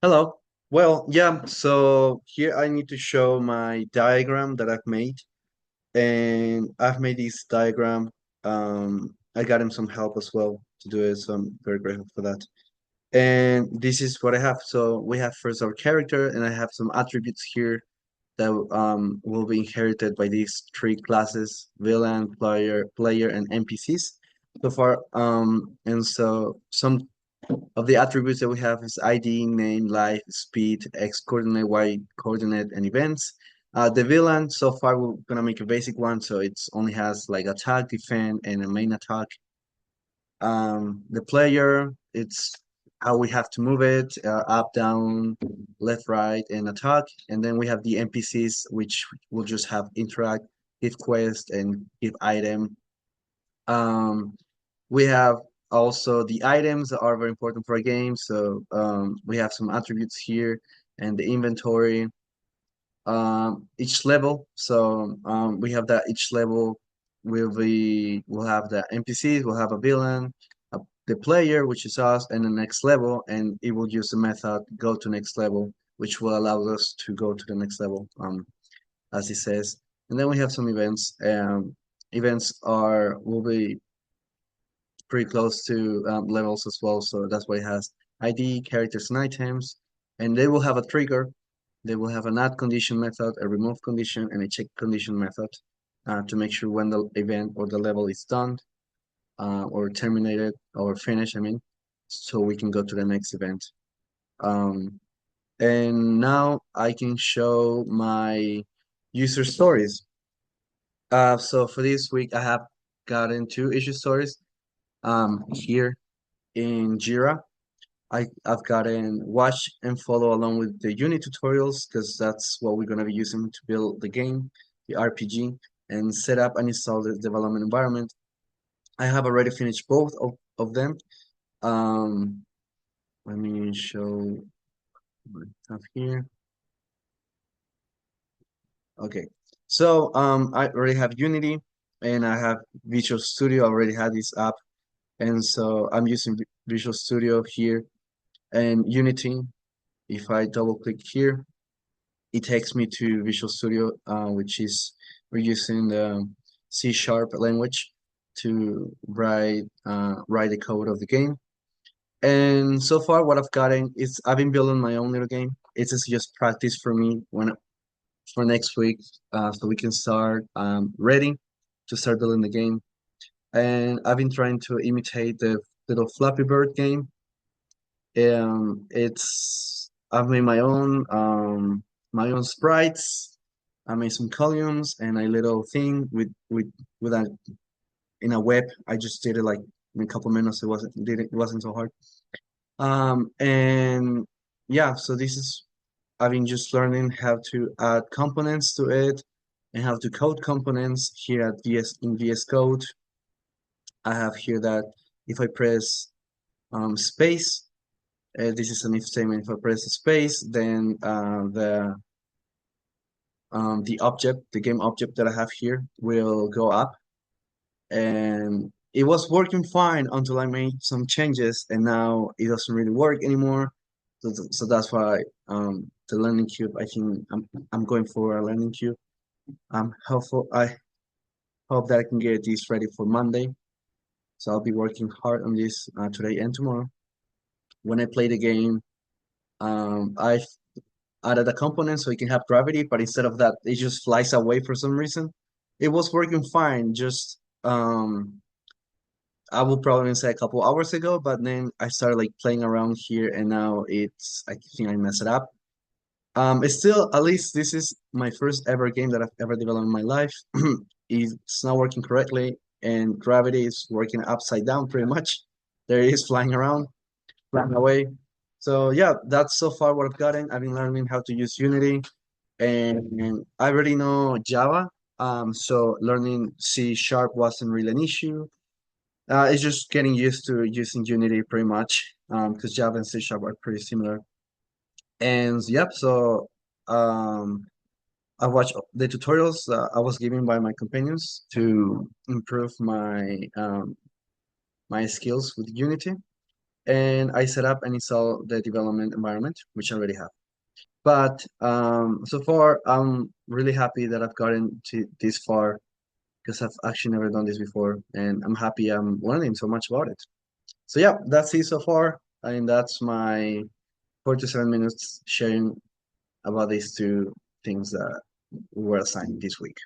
Hello. Well, yeah, so here I need to show my diagram that I've made. And I've made this diagram. I got him some help as well to do it, so I'm very grateful for that. And this is what I have. So we have first our character, and I have some attributes here that will be inherited by these three classes: villain, player, and NPCs so far. And so some of the attributes that we have is ID, name, life, speed, X coordinate, Y coordinate, and events. The villain, so far we're gonna make a basic one, so it's only has like attack, defend, and a main attack. The player, it's how we have to move it, up, down, left, right, and attack. And then we have the NPCs, which will just have interact, give quest, and give item. Um, we have also the items that are very important for a game. So we have some attributes here and the inventory. Each level. So we have that each level will have the NPCs, we'll have a villain, the player, which is us, and the next level, and it will use the method go to next level, which will allow us to go to the next level, as it says. And then we have some events. Events are will be pretty close to levels as well. So that's why it has ID, characters, and items. And they will have a trigger. They will have an add condition method, a remove condition, and a check condition method to make sure when the event or the level is done or terminated or finished, I mean, so we can go to the next event. Um, and now I can show my user stories. So for this week, I have gotten two issue stories here in Jira. I've gotten watch and follow along with the unit tutorials because that's what we're gonna be using to build the game, the RPG, and set up and install the development environment. I have already finished both of them. Um, Let me show what I have here. Okay, so I already have Unity and I have Visual Studio. I already had this app, and so I'm using Visual Studio here and Unity. If I double click here, it takes me to Visual Studio, which is we're using the C# language to write the code of the game. And so far, what I've gotten is I've been building my own little game. It's just practice for me when for next week, so we can start ready to start building the game. And I've been trying to imitate the little Flappy Bird game. It's I've made my own sprites. I made some columns and a little thing with a in a web. I just did it like in a couple minutes. It wasn't so hard. And yeah, so this is I've been just learning how to add components to it and how to code components here at VS Code. I have here that if I press space, this is an if statement. If I press space, then the object, the game object that I have here will go up. And it was working fine until I made some changes, and now it doesn't really work anymore. So that's why the learning cube, I think I'm going for a learning cube. I hope that I can get this ready for Monday. So I'll be working hard on this today and tomorrow. When I play the game, I've added a component so it can have gravity, but instead of that, it just flies away for some reason. It was working fine, just I will probably say a couple hours ago, but then I started like playing around here, and now I think I messed it up. It's still, at least this is my first ever game that I've ever developed in my life. It's not working correctly, and gravity is working upside down pretty much. There it is flying around, flying away. So yeah, that's so far what I've gotten. I've been learning how to use Unity, and I already know Java. So learning C# wasn't really an issue. It's just getting used to using Unity pretty much, because Java and C# are pretty similar. And yep, so um, I watched the tutorials I was given by my companions to improve my skills with Unity. and I set up and install the development environment, which I already have. But so far, I'm really happy that I've gotten to this far because I've actually never done this before, and I'm happy I'm learning so much about it. So yeah, that's it so far, and that's my 47 minutes sharing about these two things that were assigned this week.